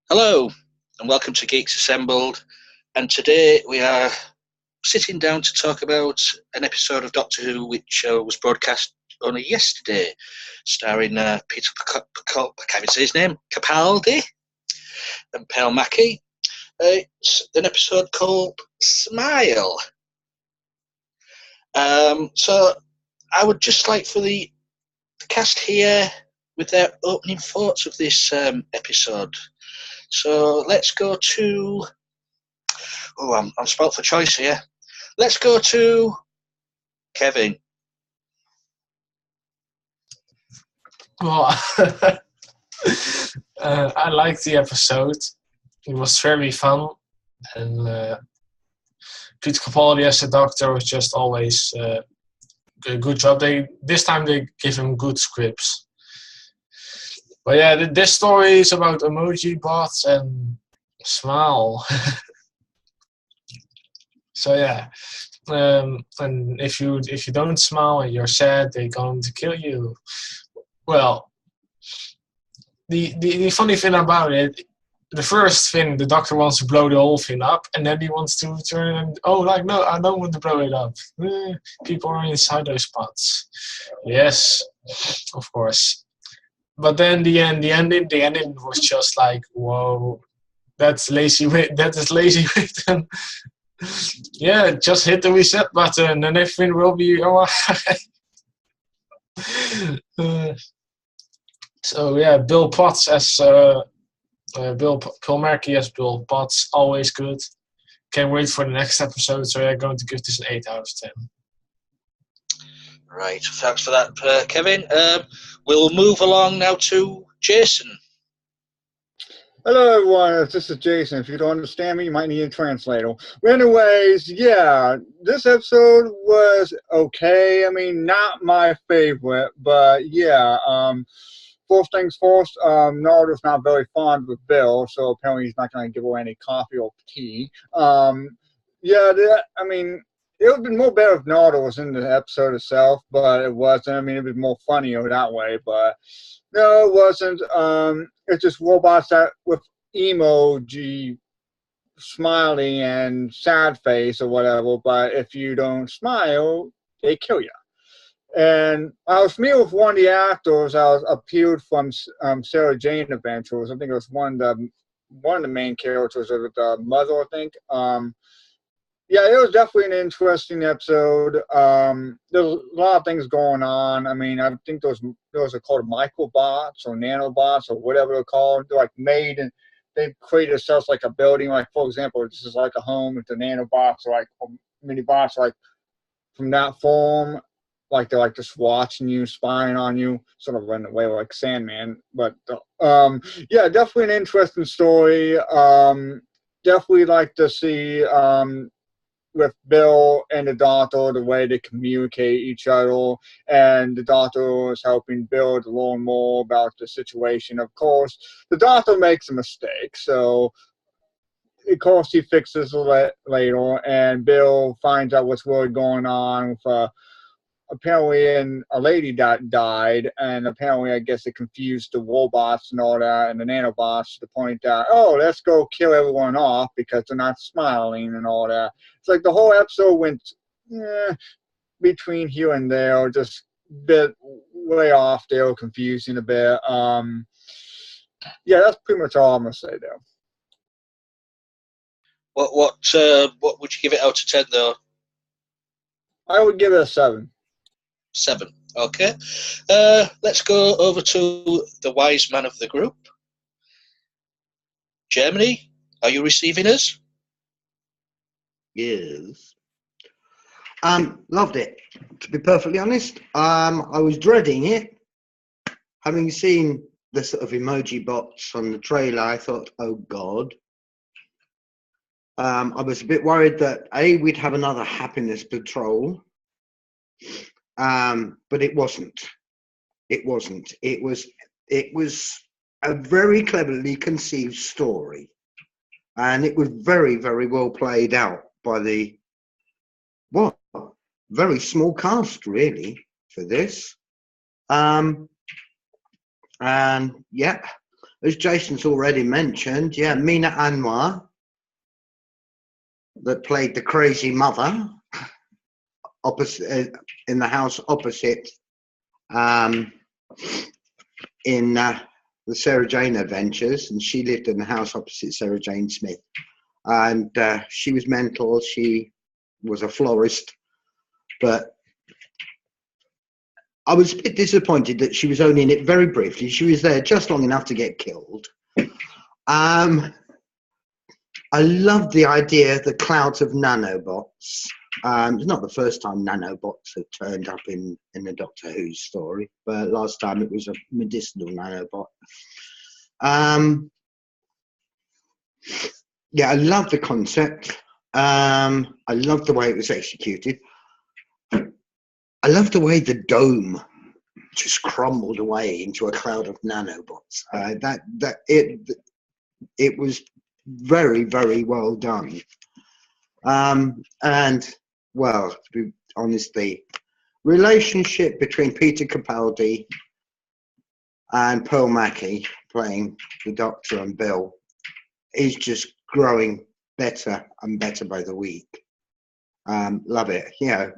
Hello, and welcome to Geeks Assembled. And today we are sitting down to talk about an episode of Doctor Who which was broadcast only yesterday, starring Peter I can't even say his name, Capaldi and Pale Mackie. It's an episode called Smile. So I would just like for the cast here with their opening thoughts of this episode. So let's go to... Oh, I'm spoilt for choice here. Let's go to Kevin. Well, I liked the episode. It was very fun, and Peter Capaldi as the Doctor was just always a good job. This time they gave him good scripts. But yeah, this story is about emoji bots and smile. So yeah, and if you don't smile and you're sad, they're going to kill you. Well, the funny thing about it, the first thing, the Doctor wants to blow the whole thing up, and then he wants to turn and no, I don't want to blow it up. People are inside those pots. Yes, of course. But then the ending was just like, whoa, that's lazy. That is lazy written. Yeah, just hit the reset button and everything will be alright. So yeah, Bill Potts as Paul Mackie as Bill Potts, always good. Can't wait for the next episode. So I'm going to give this an 8 out of 10. Right, thanks for that, Kevin. We'll move along now to Jason. Hello everyone, this is Jason. If you don't understand me, you might need a translator. Anyways, yeah, this episode was okay. I mean, not my favorite, but yeah, first things first, Naruto's not very fond with Bill, so apparently he's not going to give away any coffee or tea. Yeah, I mean, it would have been more better if Naruto was in the episode itself, but it wasn't. I mean, it would be more funnier that way, but no, it wasn't. It's just robots that with emoji smiling and sad face or whatever, but if you don't smile, they kill you. And I was familiar with one of the actors I was appealed from Sarah Jane Adventures. I think it was one of the main characters of the mother, I think. Yeah, it was definitely an interesting episode. There's a lot of things going on. I mean, I think those are called microbots or nanobots or whatever they're called. They're like made and they've created themselves like a building. Like, for example, this is like a home with the nanobots or like mini bots like from that form. Like they're like just watching you, spying on you, sort of in a way like Sandman. But yeah, definitely an interesting story. Definitely like to see with Bill and the Doctor, the way they communicate each other, and the Doctor is helping Bill to learn more about the situation. Of course, the Doctor makes a mistake, so of course he fixes it later, and Bill finds out what's really going on with apparently a lady that died, and apparently I guess it confused the robots and all that and the nanobots to the point that, oh, let's go kill everyone off because they're not smiling and all that. It's like the whole episode went between here and there, just a bit way off there, confusing a bit. Yeah, that's pretty much all I'm gonna say there. What would you give it out of 10 though? I would give it a 7. 7. Okay. Let's go over to the wise man of the group. Germany, are you receiving us? Yes. Loved it. To be perfectly honest, I was dreading it. Having seen the sort of emoji bots on the trailer, I thought, oh God. I was a bit worried that we'd have another happiness patrol. But it wasn't. It wasn't. It was a very cleverly conceived story, and it was very, very well played out by the very small cast really for this. And yeah, as Jason's already mentioned, yeah, Mina Anwar, that played the crazy mother opposite in the house opposite in the Sarah Jane Adventures, and she lived in the house opposite Sarah Jane Smith, and she was mental. She was a florist, but I was a bit disappointed that she was only in it very briefly. She was there just long enough to get killed. I loved the idea of the clouds of nanobots. It's not the first time nanobots have turned up in the Doctor Who story, but last time it was a medicinal nanobot. Yeah, I love the concept. I love the way it was executed. I love the way the dome just crumbled away into a cloud of nanobots. It was very, very well done. And well, to be honest, the relationship between Peter Capaldi and Pearl Mackie playing the Doctor and Bill is just growing better and better by the week. Love it. You know,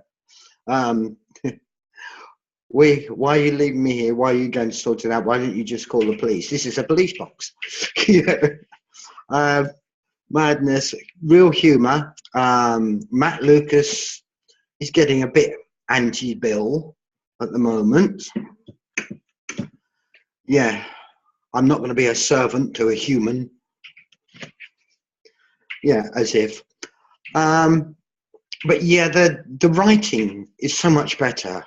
why are you leaving me here? Why are you going to sort it out? Why don't you just call the police? This is a police box. Madness, real humour. Matt Lucas is getting a bit anti-Bill at the moment. Yeah, I'm not going to be a servant to a human. Yeah, as if. But yeah, the writing is so much better.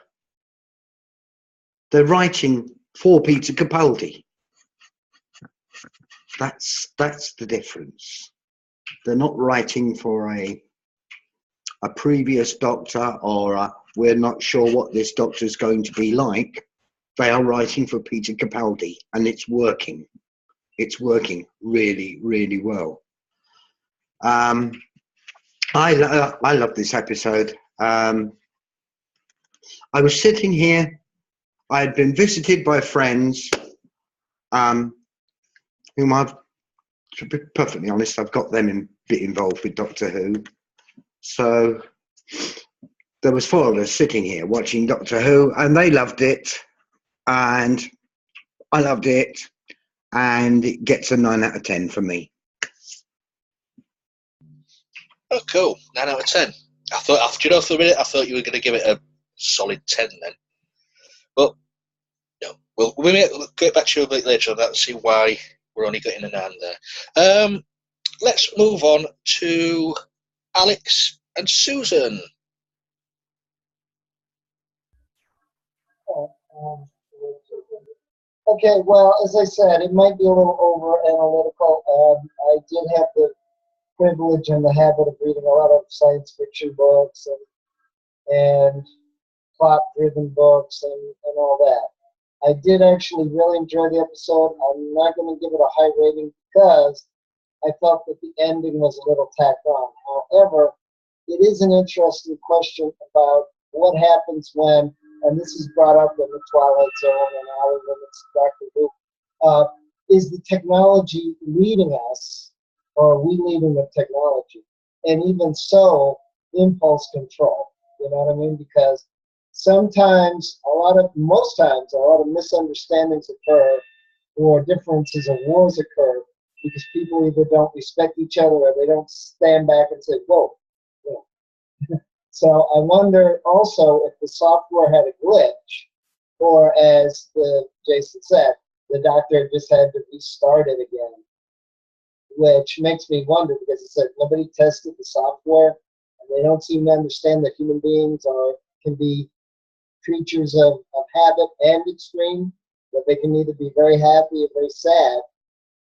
They're writing for Peter Capaldi. That's the difference. They're not writing for a previous Doctor, or we're not sure what this Doctor is going to be like. They are writing for Peter Capaldi, and it's working. It's working really, really well. I love this episode. I was sitting here. I had been visited by friends, whom I've, to be perfectly honest, I've got them a bit involved with Doctor Who. So there was 4 of us sitting here watching Doctor Who, and they loved it, and I loved it, and it gets a 9 out of 10 from me. Oh, cool. 9 out of 10. I thought, do you know, for a minute, I thought you were going to give it a solid 10 then. But no, we'll get back to you a bit later on that and see why we're only getting a 9 there. Let's move on to Alex and Susan. Okay, well, as I said, it might be a little over analytical. I did have the privilege and the habit of reading a lot of science fiction books and plot-driven books and all that. I did actually really enjoy the episode. I'm not going to give it a high rating because I felt that the ending was a little tacked on. However, it is an interesting question about what happens when, and this is brought up in the Twilight Zone and Outer Limits Doctor Who, is the technology leading us, or are we leading the technology? And even so, impulse control. You know what I mean? Because sometimes, most times, a lot of misunderstandings occur, or differences of wars occur, because people either don't respect each other or they don't stand back and say, whoa. You know. So I wonder also if the software had a glitch, or as Jason said, the Doctor just had to restart it again, which makes me wonder, because it said nobody tested the software, and they don't seem to understand that human beings can be creatures of habit and extreme, that they can either be very happy or very sad.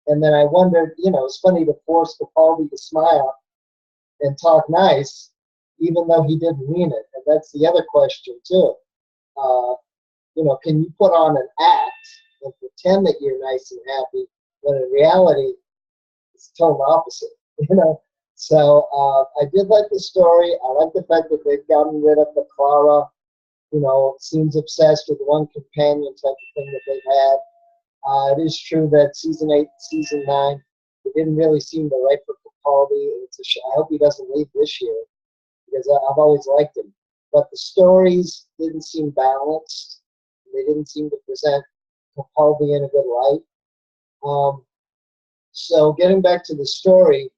And then I wondered, it's funny to force Capaldi to smile and talk nice, even though he didn't mean it. And that's the other question, too. Can you put on an act and pretend that you're nice and happy, when in reality, it's the total opposite, So I did like the story. I like the fact that they've gotten rid of the Clara, seems obsessed with one companion type of thing that they've had. It is true that season 8, season 9, it didn't really seem to right for Capaldi. I hope he doesn't leave this year because I've always liked him. But the stories didn't seem balanced. They didn't seem to present Capaldi in a good light. So getting back to the story,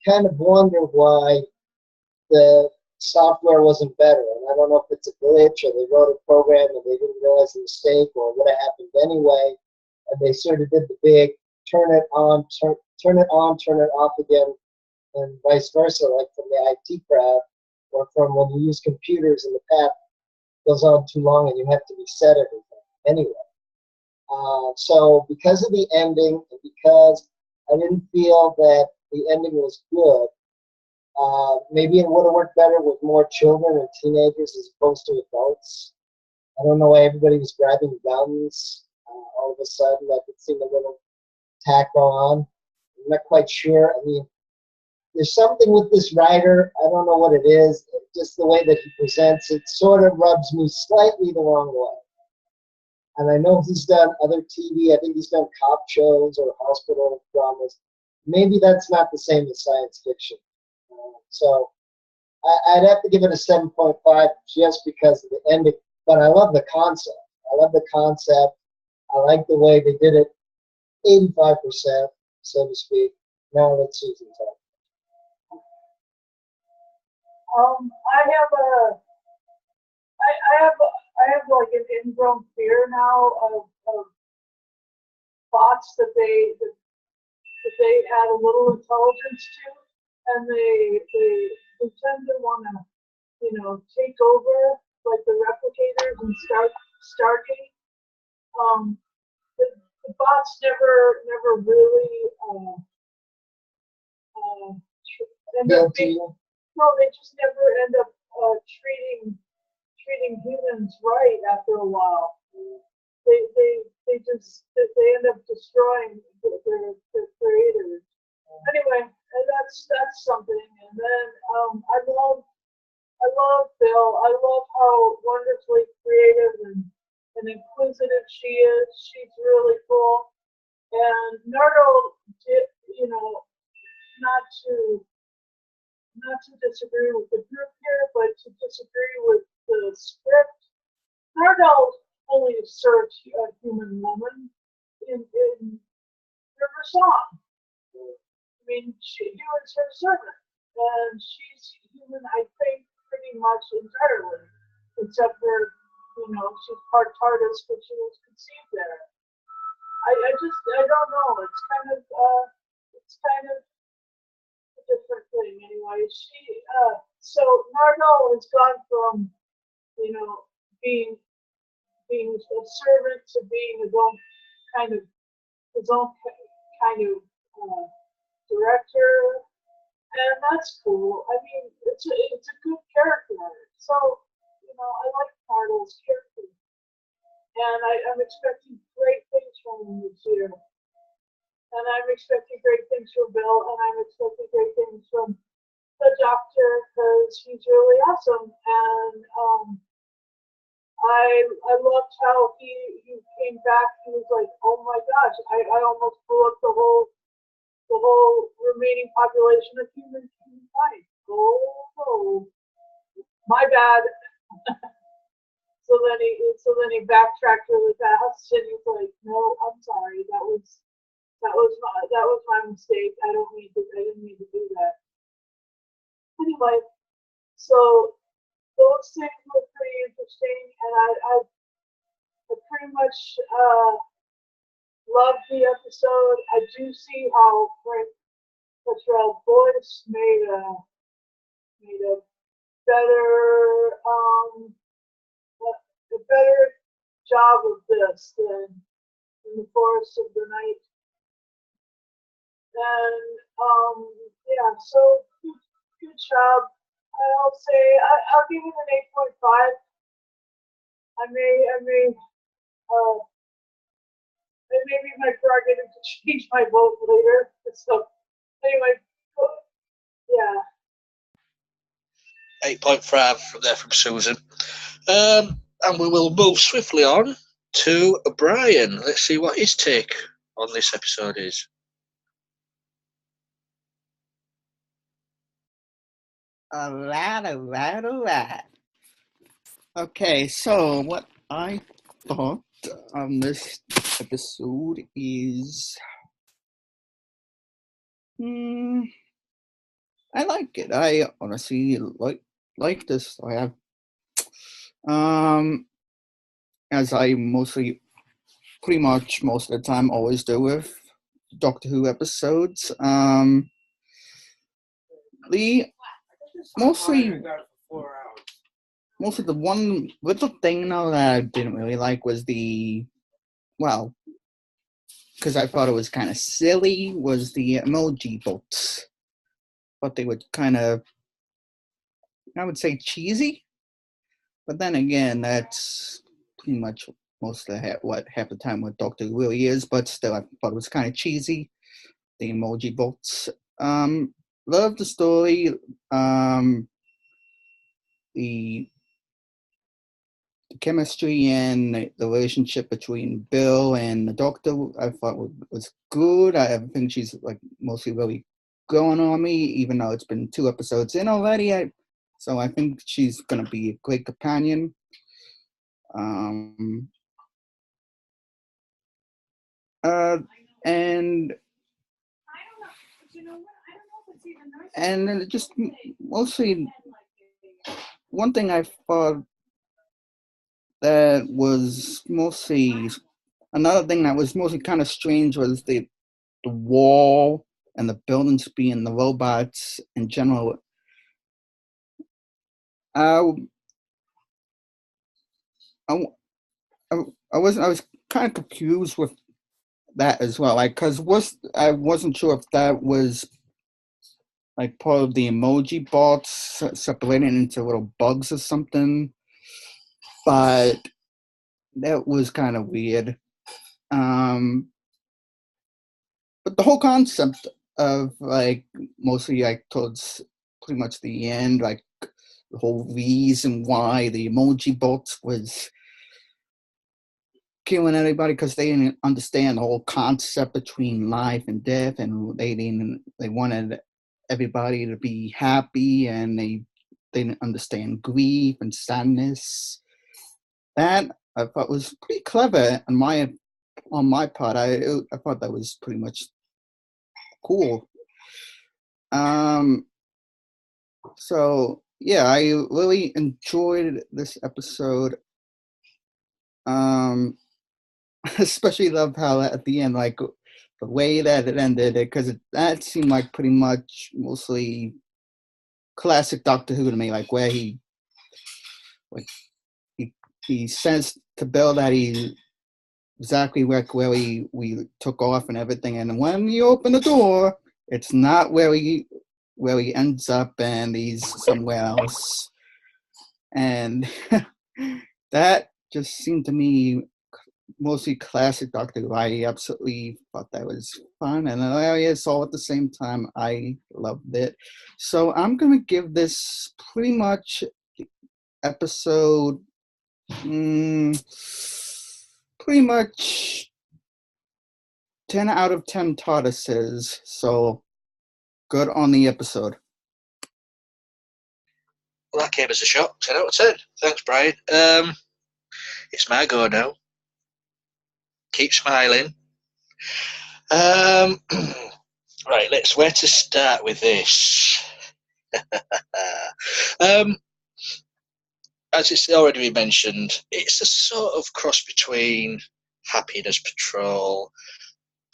kind of wonder why the software wasn't better. And I don't know if it's a glitch or they wrote a program and they didn't realize the mistake or what happened anyway. And they sort of did the big turn it on, turn it on, turn it off again, and vice versa, like from the IT crowd or from when you use computers and the path goes on too long and you have to reset everything anyway. So because of the ending and because I didn't feel that the ending was good, maybe it would have worked better with more children and teenagers as opposed to adults. I don't know why everybody was grabbing guns all of a sudden. That could seem a little tacked on. I'm not quite sure. I mean, there's something with this writer. I don't know what it is. Just the way that he presents it sort of rubs me slightly the wrong way. And I know he's done other TV. I think he's done cop shows or hospital dramas. Maybe that's not the same as science fiction. So I'd have to give it a 7.5 just because of the ending. But I love the concept. I love the concept. I like the way they did it 85%, so to speak. Now let's Susan talk. I have like an ingrown fear now of bots that they add a little intelligence to, and they tend to want to take over like the replicators and Stargate. The bots never really end up being, no, they just never end up treating humans right after a while. They end up destroying their creators. Anyway, and that's something. And then I love Bill. I love how wonderfully creative and inquisitive she is. She's really cool. And Nardo did, not to disagree with the group here, but to disagree with the script. Nardo only serves a human woman in River Song. I mean, he was her servant, and she's human, I think, pretty much entirely, except for, she's part TARDIS, but she was conceived there. I don't know. It's kind of a different thing anyway. So Nardo has gone from, being a servant to being his own kind of director, and that's cool. I mean, it's a good character. So I like Nardo's character, and I'm expecting great things from him this year. And I'm expecting great things from Bill, and I'm expecting great things from the Doctor because he's really awesome. And I loved how he came back. He was like, oh my gosh, I almost blew up the whole remaining population of humankind. Oh, my bad. So then he backtracked really fast, and he's like, no, I'm sorry, that was my mistake. I didn't mean to do that. Anyway, so those things were pretty interesting, and I pretty much loved the episode. I do see how Frank Cottrell Boyce made a better job of this than in the Forest of the Night. And yeah, so good job. I'll say I'll give it an 8.5. I may it may be my prerogative to change my vote later. So anyway, yeah. 8.5 from Susan. And we will move swiftly on to Brian. Let's see what his take on this episode is. Alright. Okay, so what I thought on this episode is, I like it. I honestly like this. I have, as I pretty much most of the time always do with Doctor Who episodes. The mostly the one little thing though that I didn't really like was because I thought it was kind of silly, was the emoji bots. But they were kind of, I would say, cheesy. But then again, that's pretty much most of half the time what Doctor Who really is. But still, I thought it was kind of cheesy, the emoji bots. Love the story. The chemistry and the relationship between Bill and the Doctor, I thought was good. I think she's like mostly really growing on me, even though it's been 2 episodes in already. So I think she's gonna be a great companion. And just mostly one thing I thought that was mostly another thing that was mostly kind of strange was the wall and the buildings being the robots in general. I was kind of confused with that as well, like, because I wasn't sure if that was like part of the emoji bots separating into little bugs or something, but that was kind of weird. But the whole concept of, like, mostly like towards pretty much the end, like the whole reason why the emoji bots was killing everybody because they didn't understand the whole concept between life and death, and they wanted everybody to be happy, and they didn't understand grief and sadness. That I thought was pretty clever on my part. I thought that was pretty much cool. So yeah, I really enjoyed this episode. Especially love how at the end, like the way that it ended, because that seemed like pretty much mostly classic Doctor Who to me, like where he says to Bill that he exactly where we took off and everything, and when you open the door, it's not where he ends up, and he's somewhere else, and that just seemed to me mostly classic Doctor Who. I absolutely thought that was fun and hilarious all at the same time. I loved it. So I'm going to give this pretty much episode pretty much 10 out of 10 tortoises. So good on the episode. Well, that came as a shock. 10 out of 10. Thanks, Brian. It's my go now. Keep smiling. Right, where to start with this? As it's already been mentioned, it's a sort of cross between Happiness Patrol,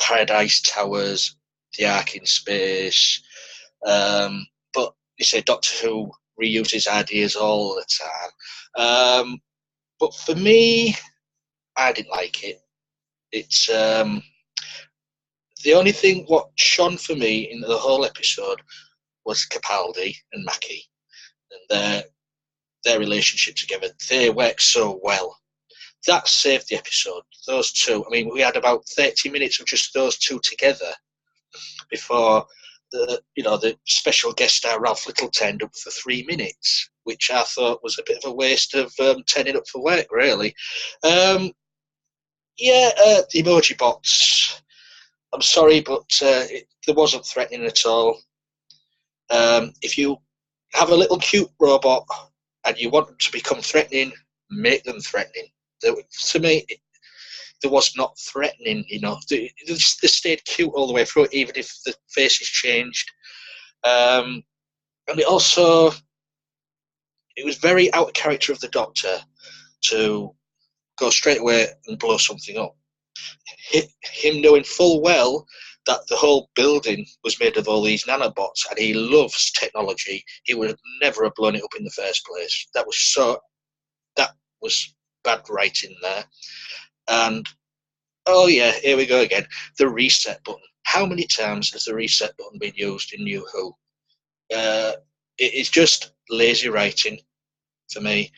Paradise Towers, The Ark in Space, but you say Doctor Who reuses ideas all the time. But for me, I didn't like it. It's the only thing what shone for me in the whole episode was Capaldi and Mackie and their relationship together. They work so well. That saved the episode. Those two. I mean, we had about 30 minutes of just those two together before the special guest star Ralph Little turned up for 3 minutes, which I thought was a bit of a waste of turning up for work, really. Yeah, the emoji bots. I'm sorry, but it wasn't threatening at all. If you have a little cute robot and you want them to become threatening, make them threatening. To me, there was not threatening, you know. They stayed cute all the way through, even if the faces changed. And it also, it was very out of character of the Doctor to go straight away and blow something up. Him knowing full well that the whole building was made of all these nanobots and he loves technology, he would have never have blown it up in the first place. That was bad writing there. And oh yeah, here we go again. The reset button. How many times has the reset button been used in New Who? It is just lazy writing for me.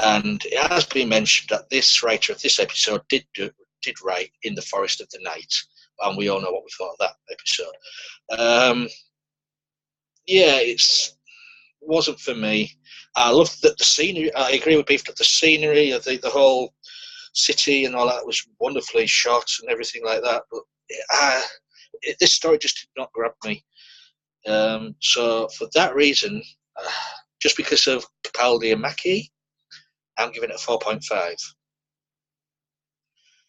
And it has been mentioned that this writer of this episode did write In the Forest of the Night, and we all know what we thought of that episode. Yeah, it wasn't for me. I love that the scenery. I agree with Beef that the scenery, the whole city and all that was wonderfully shot and everything like that. But this story just did not grab me. So for that reason, just because of Capaldi and Mackie, I'm giving it a 4.5.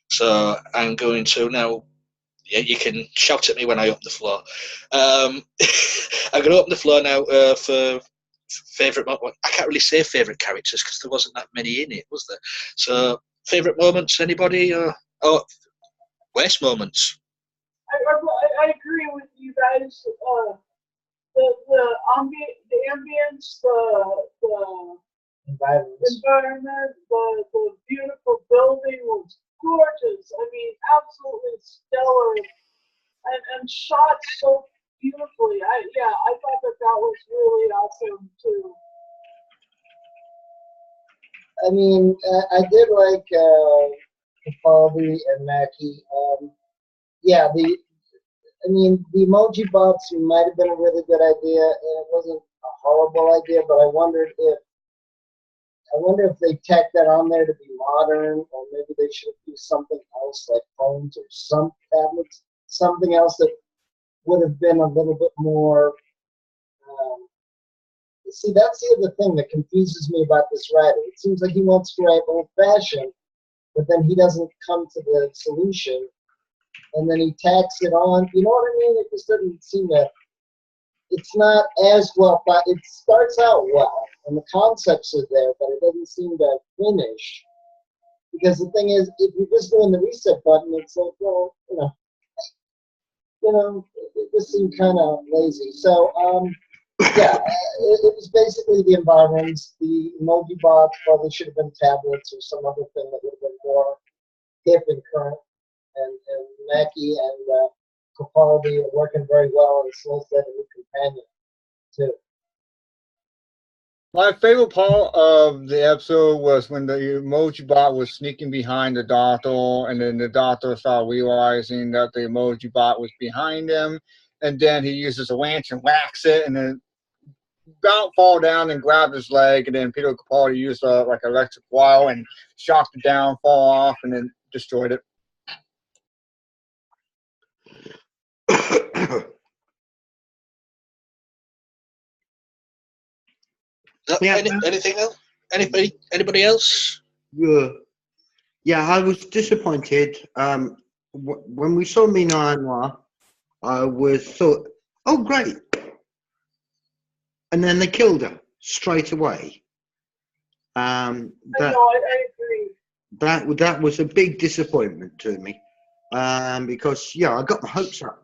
So I'm going to now. Yeah, you can shout at me when I open the floor. I'm going to open the floor now for favourite. I can't really say favourite characters because there wasn't that many in it, was there? So favourite moments, anybody? Worst moments. I agree with you guys. The ambience, the environment, the beautiful building was gorgeous. I mean, absolutely stellar, and shot so beautifully. I thought that was really awesome too. I mean, I did like Capaldi and Mackie. The emoji bots might have been a really good idea, and it wasn't a horrible idea. But I wonder if they tacked that on there to be modern, or maybe they should have used something else like phones or some tablets, something else that would have been a little bit more. See, that's the other thing that confuses me about this writer. It seems like he wants to write old-fashioned, but then he doesn't come to the solution, and then he tacks it on. You know what I mean? It just doesn't seem that. It's not as well, but it starts out well, and the concepts are there, but it doesn't seem to finish. Because the thing is, if you're just doing the reset button, it's like, well, it just seemed kind of lazy. So, it was basically the environments. The emoji bots probably should have been tablets or some other thing that would have been more hip and current. And Mackie and Capaldi are working very well, and Slo's got a new companion too. My favorite part of the episode was when the emoji bot was sneaking behind the Doctor, and then the Doctor started realizing that the emoji bot was behind him, and then he uses a wrench and whacks it, and then about fall down and grab his leg, and then Peter Capaldi used like electric wire and shocked it down, fall off, and then destroyed it. Anything else? Anybody else? Yeah, I was disappointed. When we saw Mina Anwar, I thought, oh great, and then they killed her straight away. I agree. That was a big disappointment to me, because I got my hopes up,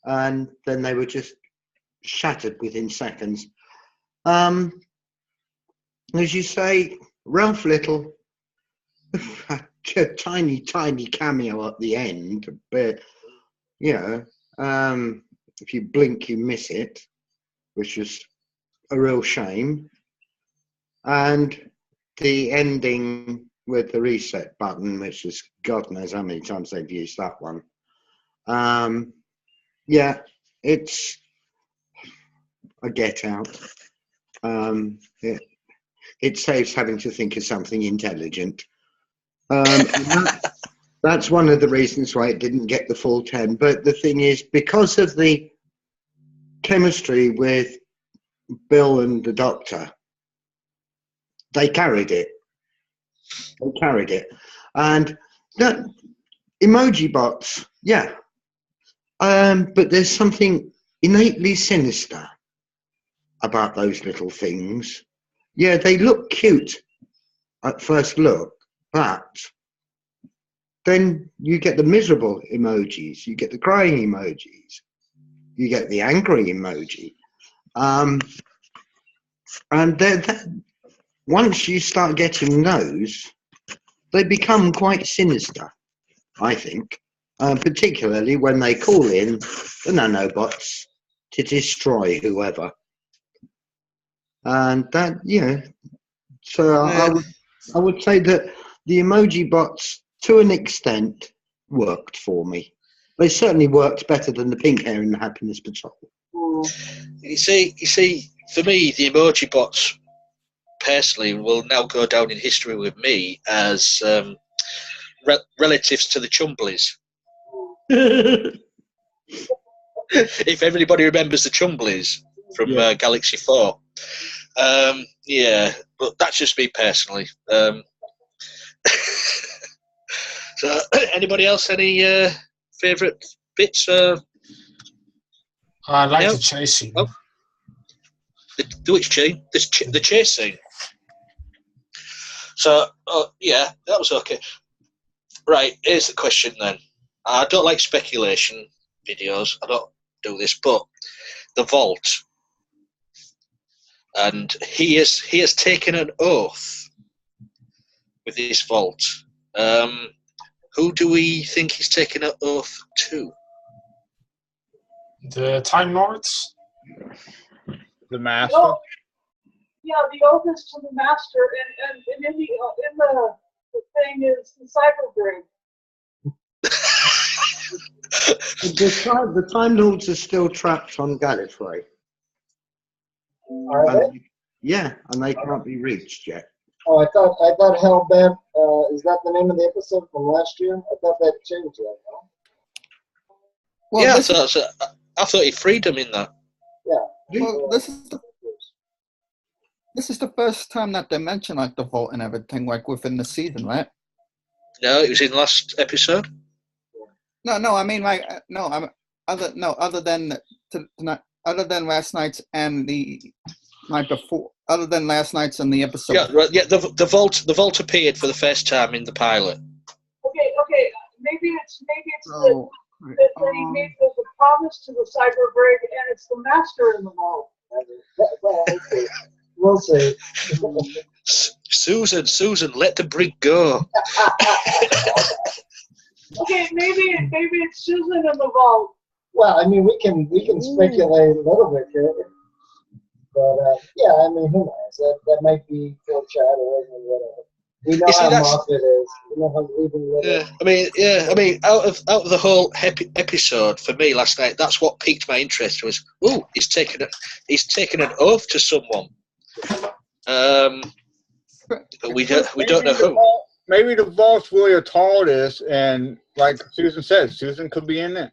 and then they were just shattered within seconds. As you say, Ralph Little, a tiny cameo at the end, but if you blink, you miss it, which was a real shame. And the ending with the reset button, which is God knows how many times they've used that one. It's a Get Out. It saves having to think of something intelligent. That's one of the reasons why it didn't get the full 10. But the thing is, because of the chemistry with Bill and the Doctor, they carried it. And that, emoji bots, yeah. But there's something innately sinister about those little things. Yeah, they look cute at first look, but then you get the miserable emojis, you get the crying emojis, you get the angry emoji. And once you start getting those, they become quite sinister, I think, particularly when they call in the nanobots to destroy whoever. And that, so I would say that the emoji bots, to an extent, worked for me. They certainly worked better than the pink hair in the Happiness Patrol. You see, for me, the emoji bots personally will now go down in history with me as relatives to the Chumblies. If everybody remembers the Chumblies from Galaxy 4. Yeah, but that's just me personally. So, anybody else, any favourite bits? I like the chase scene. Oh. The which chain? The chase scene. So, yeah, that was okay. Right, here's the question then. I don't like speculation videos. I don't do this, but the vault. And he has taken an oath with this vault. Who do we think he's taken an oath to? The Time Lords? The Master? Oh, yeah, the oath is to the Master, and in the thing is the cyber brain. The Time Lords are still trapped on Gallifrey. Are they? Yeah, and they can't be reached yet. Oh, I thought Hellbent, is that the name of the episode from last year? I thought that changed right now. Well, Yeah, this, I thought he freed him in that. Yeah. well, this is the first time that they mention like the vault and everything like within the season, right? No, it was in last episode. No, I mean like other than last night's and the night before, other than last night's and the episode. Yeah, right, yeah. The vault appeared for the first time in the pilot. Okay. Maybe it's Oh, that he made the promise to the cyber brig, and it's the Master in the vault. Well, we'll see. Susan, let the brig go. Okay, maybe it's Susan in the vault. Well, I mean, we can speculate a little bit here, but yeah, I mean, who knows? That might be foreshadowing or whatever. We know how Moffat is. We know how leaving. Yeah, I mean, out of the whole episode for me last night, that's what piqued my interest. Was he's taken an oath to someone. But we don't know who. Maybe the vault's really a TARDIS, and like Susan said, Susan could be in it.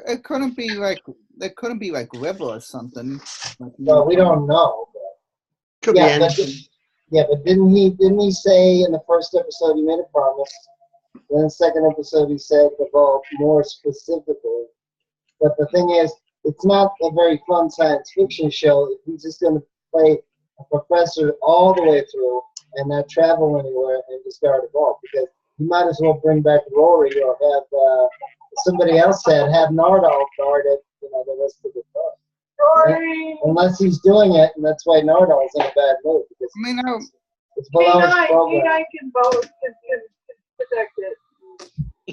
It couldn't be like River or something. Well, we don't know. Could be anything. But didn't he say in the first episode he made a promise? Then the second episode he said the vault more specifically. But the thing is, it's not a very fun science fiction show if he's just going to play a professor all the way through and not travel anywhere and discard a vault, because you might as well bring back Rory or have somebody else said have Nardal guard it, the rest of the book. Rory! Unless he's doing it, and that's why Nardal's in a bad mood, because it's below his program. K9 can both can protect it.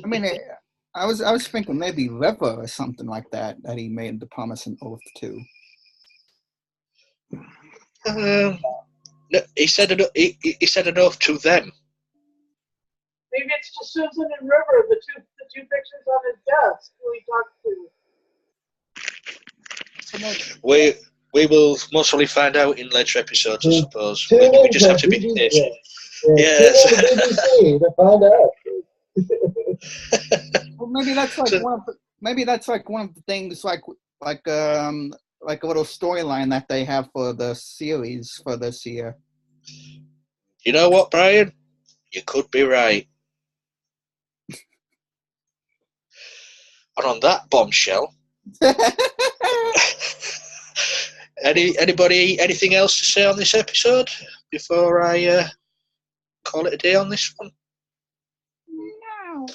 I mean, I was thinking maybe River or something like that he made the promise and oath to. No, he said an oath to them. Maybe it's to Susan and River, the two pictures on his desk who he talked to. We will most probably find out in later episodes, I suppose. We just have to be patient. Yes. To find out. Well, maybe that's like So- one of the things, like a little storyline that they have for the series for this year. You know what, Brian? You could be right. And on that bombshell, anybody anything else to say on this episode before I call it a day on this one?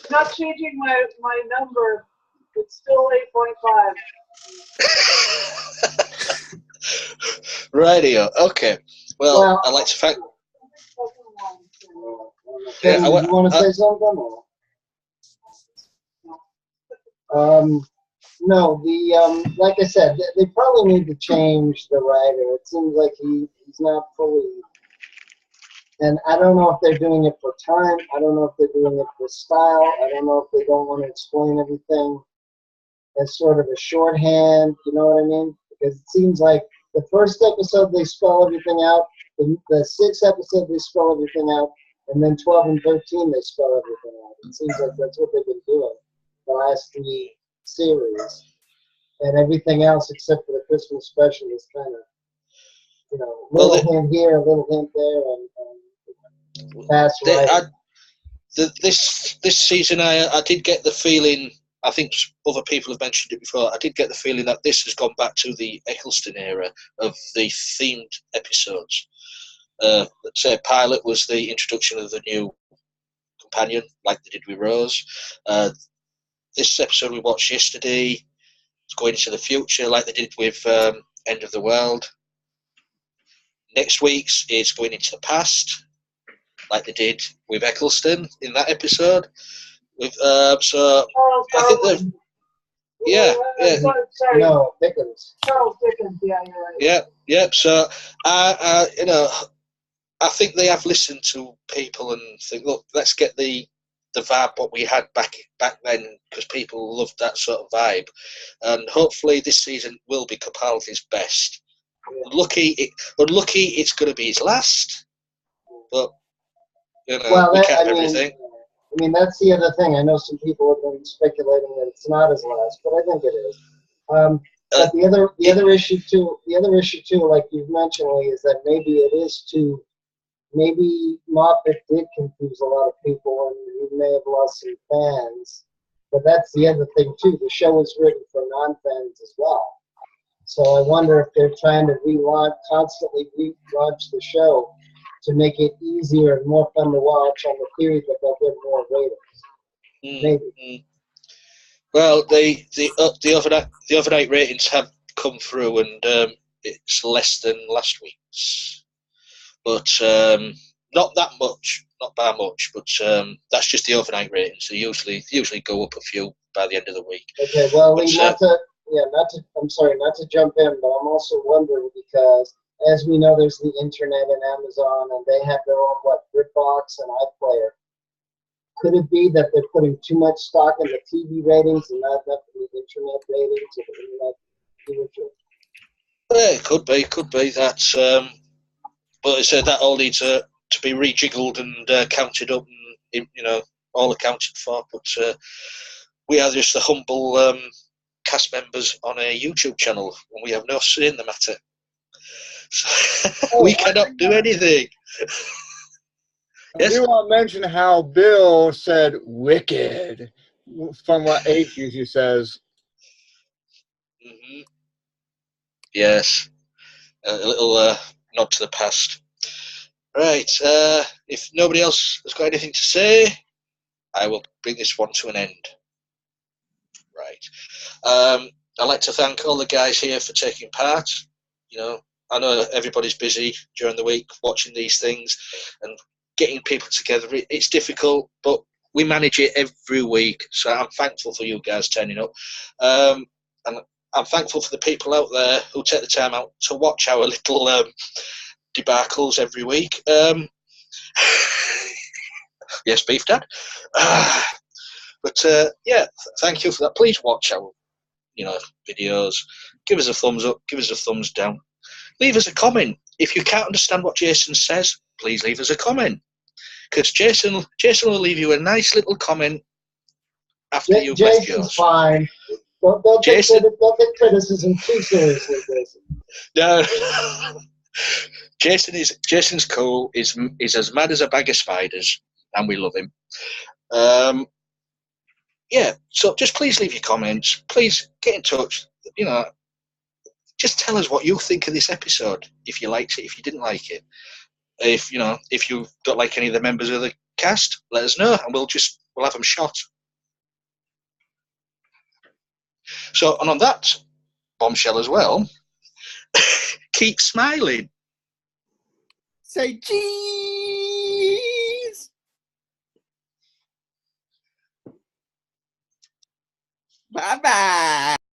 Not changing my number. It's still 8.5. Radio. Okay. Well, I'd like to thank. Kevin, Yeah, you want to say something? No, like I said, they probably need to change the writer. It seems like he's not fully, and I don't know if they're doing it for time. I don't know if they're doing it for style. I don't know if they don't want to explain everything as sort of a shorthand. You know what I mean? Because it seems like the first episode they spell everything out. The sixth episode they spell everything out, and then 12 and 13 they spell everything out. It seems like that's what they've been doing the last 3 series, and everything else except for the Christmas special is kind of, little hint here, a little hint there, and fast writing. This season, I did get the feeling. I think other people have mentioned it before. I did get the feeling that this has gone back to the Eccleston era of the themed episodes. Let's say pilot was the introduction of the new companion, like they did with Rose. This episode we watched yesterday is going into the future, like they did with End of the World. Next week's is going into the past, like they did with Eccleston in that episode. With so I think they've Sorry. No, Dickens. Charles Dickens. Yeah, you're right. Yeah. So I think they have listened to people and think, look, let's get the vibe what we had back then, because people loved that sort of vibe, and hopefully this season will be Capaldi's best. Unlucky, it's going to be his last, but we can't have everything. I mean, that's the other thing. I know some people have been speculating that it's not his last, but I think it is. But the other issue too, like you've mentioned, Lee, is that maybe it is too. Maybe Moffat did confuse a lot of people, and he may have lost some fans. But that's the other thing too. The show is written for non-fans as well. So I wonder if they're trying to constantly relaunch the show to make it easier and more fun to watch, on the theory that they'll get more ratings. Maybe. Well, the overnight ratings have come through, and it's less than last week's, but not that much, not by much. But that's just the overnight ratings. They usually go up a few by the end of the week. Okay, well, Lee, I'm sorry, not to jump in, but I'm also wondering because, as we know, there's the internet and Amazon, and they have their own, BritBox and iPlayer. Could it be that they're putting too much stock in the TV ratings and not enough in the internet ratings or the internet viewership? Yeah, it could be that. But I said that all needs to be rejiggled and counted up, and all accounted for. But we are just the humble cast members on a YouTube channel, and we have no say in the matter. So we cannot do anything. I do want to mention how Bill said "wicked" from what H usually says. Mm-hmm. Yes, a little nod to the past. Right. If nobody else has got anything to say, I will bring this one to an end. Right. I'd like to thank all the guys here for taking part. I know everybody's busy during the week watching these things and getting people together. It's difficult, but we manage it every week. So I'm thankful for you guys turning up. And I'm thankful for the people out there who take the time out to watch our little debacles every week. Yes, Beef Dad. But thank you for that. Please watch our videos. Give us a thumbs up. Give us a thumbs down. Leave us a comment. If you can't understand what Jason says, please leave us a comment. Because Jason will leave you a nice little comment after you've left Jason's yours. fine. Don't Jason? take criticism too seriously, Jason. No. Jason's cool. He's as mad as a bag of spiders, and we love him. Yeah, so just please leave your comments. Please get in touch. You know, just tell us what you think of this episode. If you liked it, if you didn't like it, if you don't like any of the members of the cast, let us know, and we'll have them shot. So, and on that bombshell as well, keep smiling. Say cheese. Bye bye.